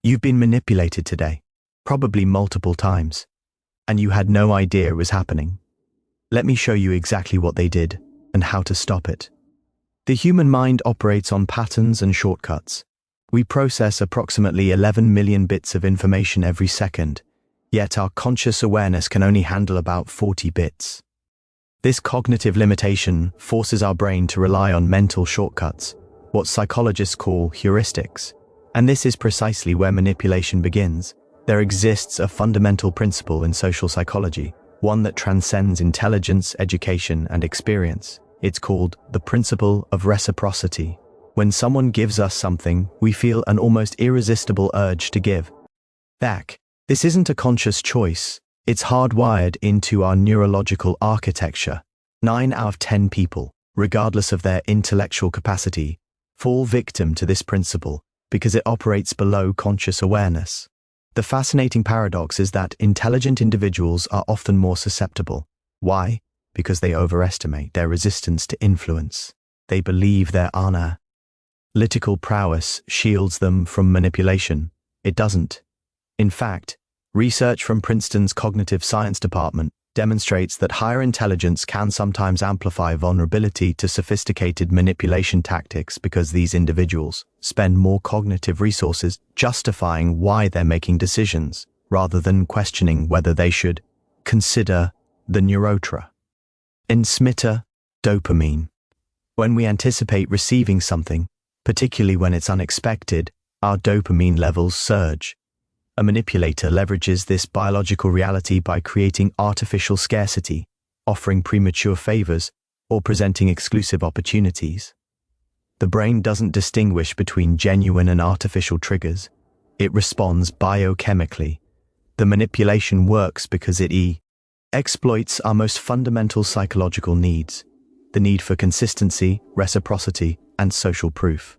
You've been manipulated today, probably multiple times, and you had no idea it was happening. Let me show you exactly what they did and how to stop it. The human mind operates on patterns and shortcuts. We process approximately 11 million bits of information every second, yet our conscious awareness can only handle about 40 bits. This cognitive limitation forces our brain to rely on mental shortcuts, what psychologists call heuristics. And this is precisely where manipulation begins. There exists a fundamental principle in social psychology, one that transcends intelligence, education, and experience. It's called the principle of reciprocity. When someone gives us something, we feel an almost irresistible urge to give back. This isn't a conscious choice. It's hardwired into our neurological architecture. 9 out of 10 people, regardless of their intellectual capacity, fall victim to this principle because it operates below conscious awareness. The fascinating paradox is that intelligent individuals are often more susceptible. Why? Because they overestimate their resistance to influence. They believe their analytical prowess shields them from manipulation. It doesn't. In fact, research from Princeton's cognitive science department demonstrates that higher intelligence can sometimes amplify vulnerability to sophisticated manipulation tactics because these individuals spend more cognitive resources justifying why they're making decisions rather than questioning whether they should. Consider the neurotransmitter dopamine. When we anticipate receiving something, particularly when it's unexpected, our dopamine levels surge. A manipulator leverages this biological reality by creating artificial scarcity, offering premature favors, or presenting exclusive opportunities. The brain doesn't distinguish between genuine and artificial triggers. It responds biochemically. The manipulation works because it exploits our most fundamental psychological needs, the need for consistency, reciprocity, and social proof.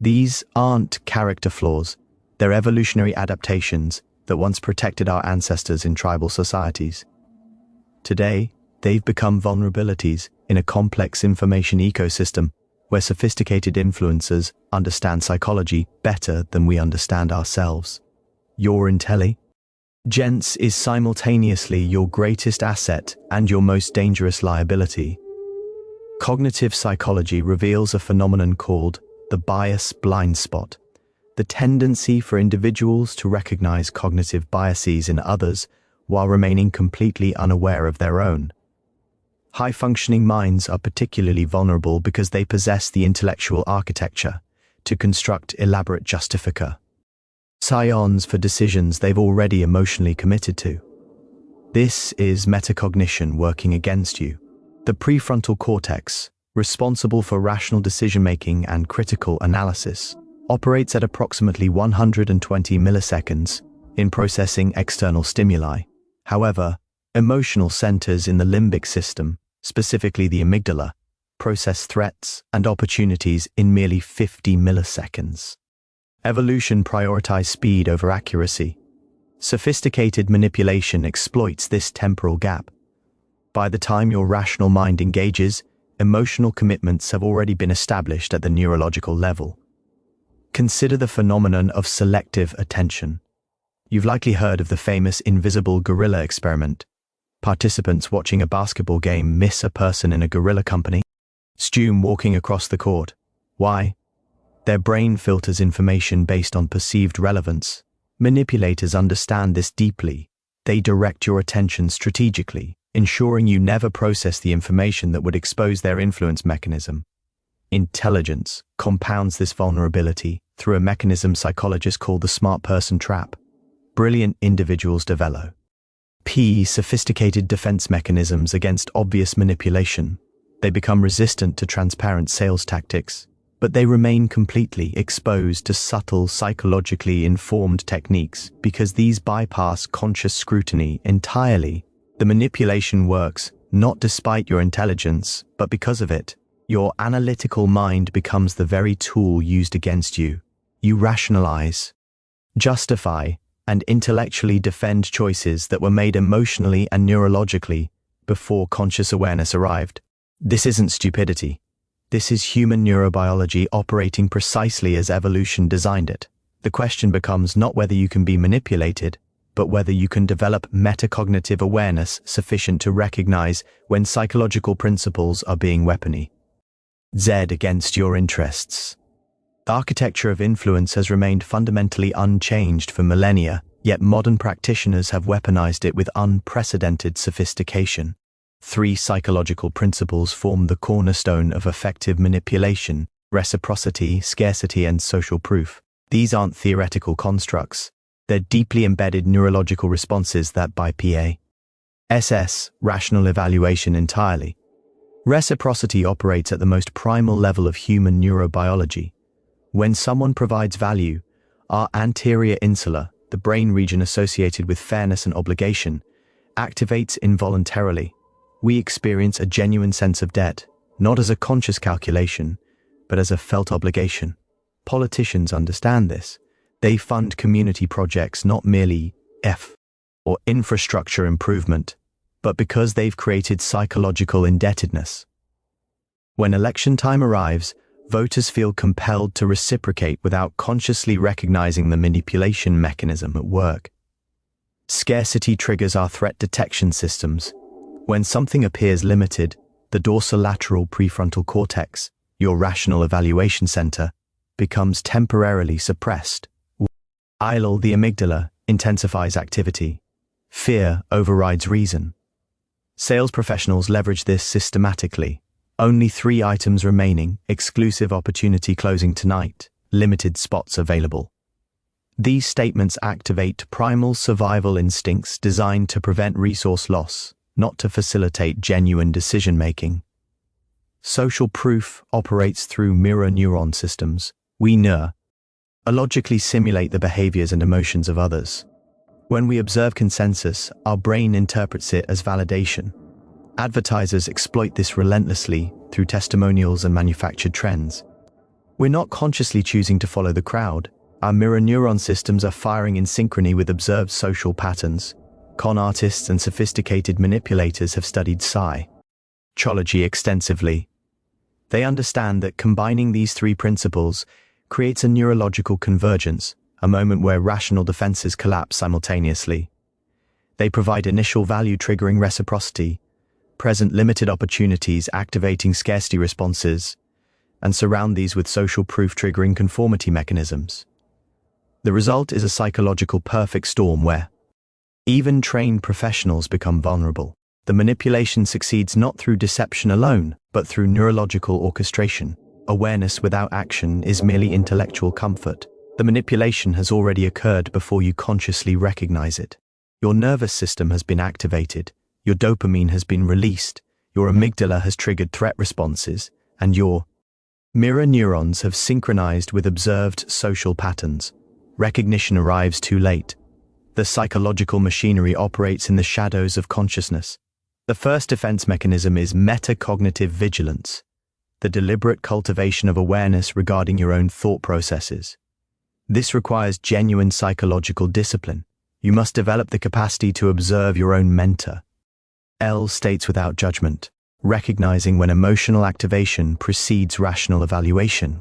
These aren't character flaws. They're evolutionary adaptations that once protected our ancestors in tribal societies. Today, they've become vulnerabilities in a complex information ecosystem where sophisticated influencers understand psychology better than we understand ourselves. Your intelligence is simultaneously your greatest asset and your most dangerous liability. Cognitive psychology reveals a phenomenon called the bias blind spot. The tendency for individuals to recognize cognitive biases in others while remaining completely unaware of their own. High-functioning minds are particularly vulnerable because they possess the intellectual architecture to construct elaborate justifications for decisions they've already emotionally committed to. This is metacognition working against you. The prefrontal cortex, responsible for rational decision-making and critical analysis, operates at approximately 120 milliseconds in processing external stimuli. However, emotional centers in the limbic system, specifically the amygdala, process threats and opportunities in merely 50 milliseconds. Evolution prioritized speed over accuracy. Sophisticated manipulation exploits this temporal gap. By the time your rational mind engages, emotional commitments have already been established at the neurological level. Consider the phenomenon of selective attention. You've likely heard of the famous invisible gorilla experiment. Participants watching a basketball game miss a person in a gorilla company, walking across the court. Why? Their brain filters information based on perceived relevance. Manipulators understand this deeply. They direct your attention strategically, ensuring you never process the information that would expose their influence mechanism. Intelligence compounds this vulnerability through a mechanism psychologists call the smart person trap. Brilliant individuals develop sophisticated defense mechanisms against obvious manipulation. They become resistant to transparent sales tactics, but they remain completely exposed to subtle, psychologically informed techniques because these bypass conscious scrutiny entirely. The manipulation works not despite your intelligence, but because of it. Your analytical mind becomes the very tool used against you. You rationalize, justify, and intellectually defend choices that were made emotionally and neurologically before conscious awareness arrived. This isn't stupidity. This is human neurobiology operating precisely as evolution designed it. The question becomes not whether you can be manipulated, but whether you can develop metacognitive awareness sufficient to recognize when psychological principles are being weaponized against your interests. The architecture of influence has remained fundamentally unchanged for millennia, yet modern practitioners have weaponized it with unprecedented sophistication. 3 psychological principles form the cornerstone of effective manipulation: reciprocity, scarcity, and social proof. These aren't theoretical constructs. They're deeply embedded neurological responses that bypass rational evaluation entirely. Reciprocity operates at the most primal level of human neurobiology. When someone provides value, our anterior insula, the brain region associated with fairness and obligation, activates involuntarily. We experience a genuine sense of debt, not as a conscious calculation, but as a felt obligation. Politicians understand this. They fund community projects not merely or infrastructure improvement, but because they've created psychological indebtedness. When election time arrives, voters feel compelled to reciprocate without consciously recognizing the manipulation mechanism at work. Scarcity triggers our threat detection systems. When something appears limited, the dorsolateral prefrontal cortex, your rational evaluation center, becomes temporarily suppressed. While the amygdala intensifies activity. Fear overrides reason. Sales professionals leverage this systematically. Only 3 items remaining, exclusive opportunity closing tonight, limited spots available. These statements activate primal survival instincts designed to prevent resource loss, not to facilitate genuine decision-making. Social proof operates through mirror neuron systems. We neurologically simulate the behaviors and emotions of others. When we observe consensus, our brain interprets it as validation. Advertisers exploit this relentlessly through testimonials and manufactured trends. We're not consciously choosing to follow the crowd. Our mirror neuron systems are firing in synchrony with observed social patterns. Con artists and sophisticated manipulators have studied psychology extensively. They understand that combining these 3 principles creates a neurological convergence, a moment where rational defenses collapse simultaneously. They provide initial value-triggering reciprocity, present limited opportunities activating scarcity responses, and surround these with social proof triggering conformity mechanisms. The result is a psychological perfect storm where even trained professionals become vulnerable. The manipulation succeeds not through deception alone, but through neurological orchestration. Awareness without action is merely intellectual comfort. The manipulation has already occurred before you consciously recognize it. Your nervous system has been activated, your dopamine has been released, your amygdala has triggered threat responses, and your mirror neurons have synchronized with observed social patterns. Recognition arrives too late. The psychological machinery operates in the shadows of consciousness. The first defense mechanism is metacognitive vigilance, the deliberate cultivation of awareness regarding your own thought processes. This requires genuine psychological discipline. You must develop the capacity to observe your own mental states without judgment, recognizing when emotional activation precedes rational evaluation.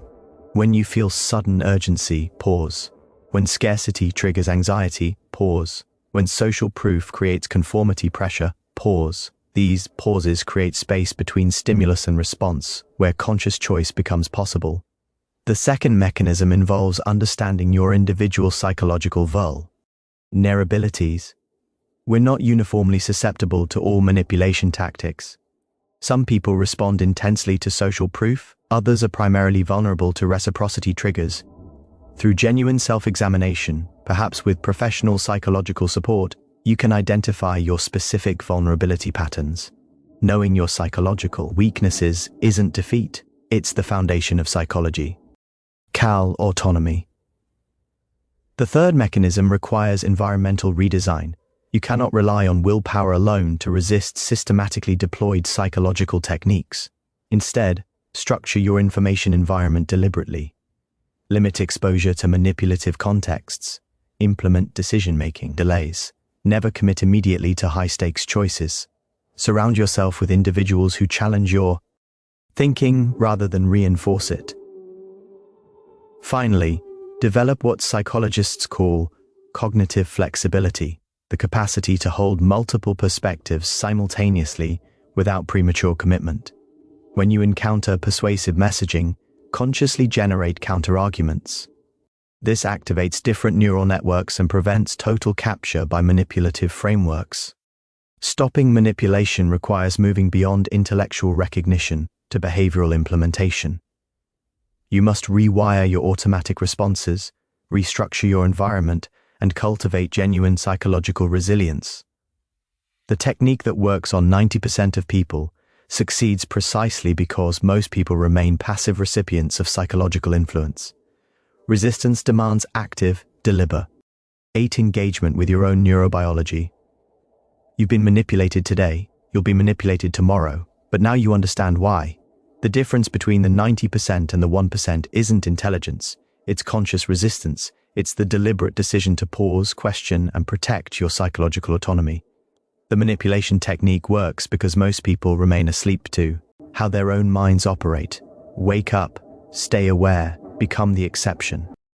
When you feel sudden urgency, pause. When scarcity triggers anxiety, pause. When social proof creates conformity pressure, pause. These pauses create space between stimulus and response, where conscious choice becomes possible. The second mechanism involves understanding your individual psychological vulnerabilities. We're not uniformly susceptible to all manipulation tactics. Some people respond intensely to social proof, others are primarily vulnerable to reciprocity triggers. Through genuine self-examination, perhaps with professional psychological support, you can identify your specific vulnerability patterns. Knowing your psychological weaknesses isn't defeat, it's the foundation of psychology. Autonomy. The third mechanism requires environmental redesign. You cannot rely on willpower alone to resist systematically deployed psychological techniques. Instead, structure your information environment deliberately. Limit exposure to manipulative contexts. Implement decision-making delays. Never commit immediately to high-stakes choices. Surround yourself with individuals who challenge your thinking rather than reinforce it. Finally, Develop what psychologists call cognitive flexibility, the capacity to hold multiple perspectives simultaneously without premature commitment. When you encounter persuasive messaging, consciously generate counterarguments. This activates different neural networks and prevents total capture by manipulative frameworks. Stopping manipulation requires moving beyond intellectual recognition to behavioral implementation. You must rewire your automatic responses, restructure your environment, and cultivate genuine psychological resilience. The technique that works on 90% of people succeeds precisely because most people remain passive recipients of psychological influence. Resistance demands active, deliberate engagement with your own neurobiology. You've been manipulated today, you'll be manipulated tomorrow, but now you understand why. The difference between the 90% and the 1% isn't intelligence, it's conscious resistance. It's the deliberate decision to pause, question, and protect your psychological autonomy. The manipulation technique works because most people remain asleep to how their own minds operate. Wake up, stay aware, become the exception.